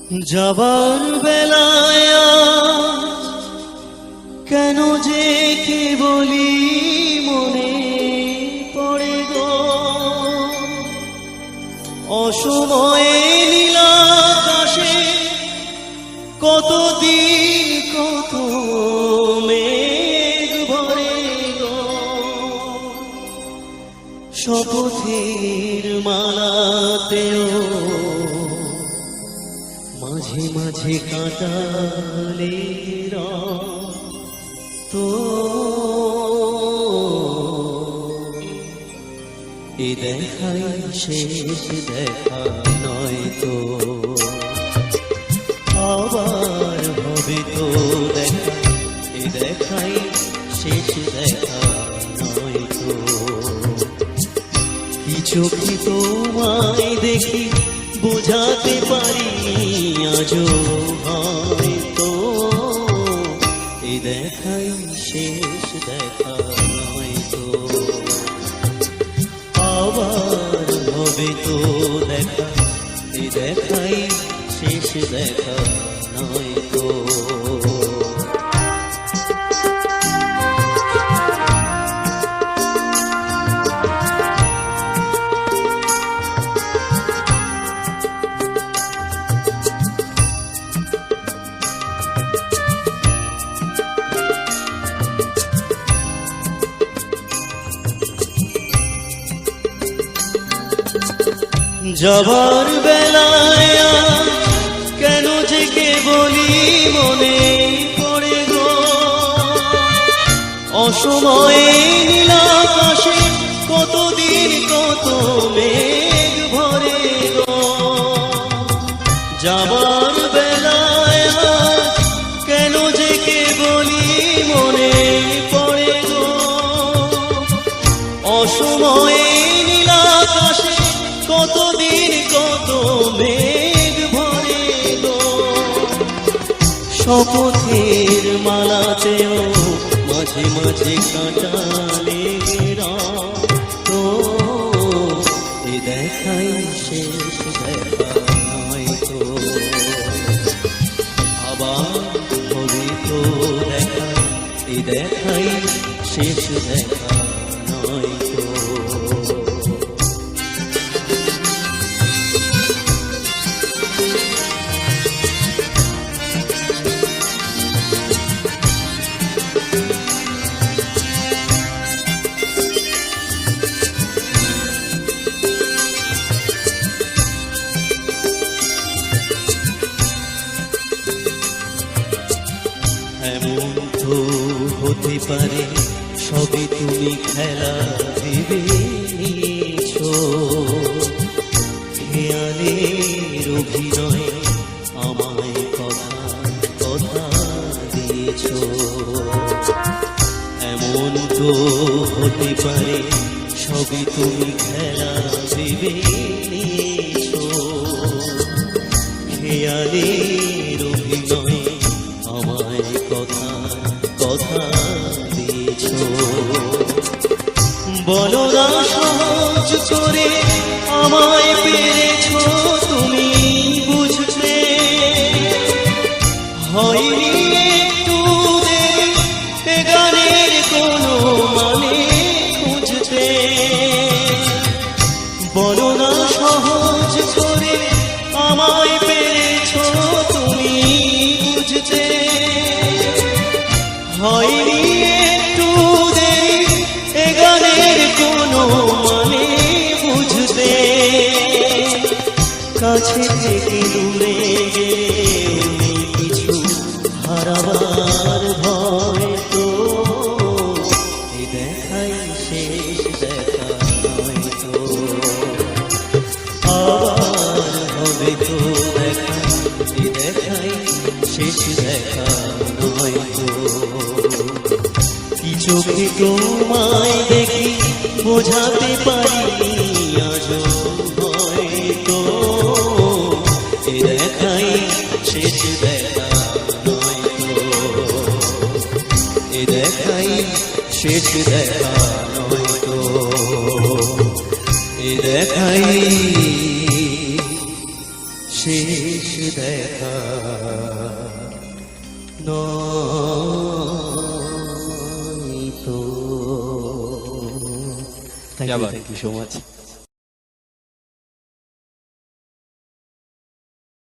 যাবার বেলায় কেন যে কে বলি মনে পড়ে গো, অসময়ে নীলাকাশে কতদিন কত মেঘ ভরে গো, শপথের মালাতেও মাঝে মাঝে কাটালে তো এ দেখাই শেষ দেখা নয় তো, আবার হবে তো দেখা, এ দেখাই শেষ দেখা নয় তো। কি চোখে তোমায় দেখি বোঝাতে পারি আজও হয়তো, এ দেখাই শেষ দেখা নয় তো, আবার হবে তো দেখা, এ দেখাই শেষ দেখা নয় তো। যাবার বেলায় কেন যে কে বলি মনে পড়ে গো, অসময়ে নীলাকাশে কতদিন কত মেঘ ভরে গো। যাবার বেলায় কেন যে কে বলি মনে পড়ে গো, অসময়ে নীলাকাশে কতদিন কত মেঘ ভরে গো, শপথের মালাতেও মাঝে মাঝে কাটালে তো, এ দেখাই শেষ দেখা নয় তো, আবার হবে তো দেখা, এ দেখাই শেষ দেখা নয় তো। এমন তো হতে পারে সবই তুমি খেলা ভেবে নিয়েছো, খেয়ালের অভিনয় আমায় কথা কথা দিয়েছো। এমন তো হতে পারে সবই তুমি খেলা ভেবে নিয়েছো, খেয়ালের অভিনয় আমায় কথা কথা দিয়েছো। বলো না সহজ করে আমায় পেরেছো তুমি বুঝতে, হয়নি একটু দেরি এ গানের কোনো মানে খুঁজতে। বলো না সহজ করে আমায় পেরেছো তুমি বুঝতে, হয়নি একটু দেরি এ গানের কোনো মানে বুঝতে। কাছে থেকে দূরে গেলে কিছু হারাবার ভয় তো, এ দেখাই শেষ দেখা নয় তো, আবার হবে তো দেখা, এ দেখাই শেষ দেখা নয় তো। কি চোখে তোমায় দেখি বোঝাতে পারি আজও হয়তো, এ দেখাই শেষ দেখা নয় তো, এ দেখাই শেষ দেখা নয় তো, এ দেখাই শেষ দেখা নয় তো। क्या बात। Thank you so much.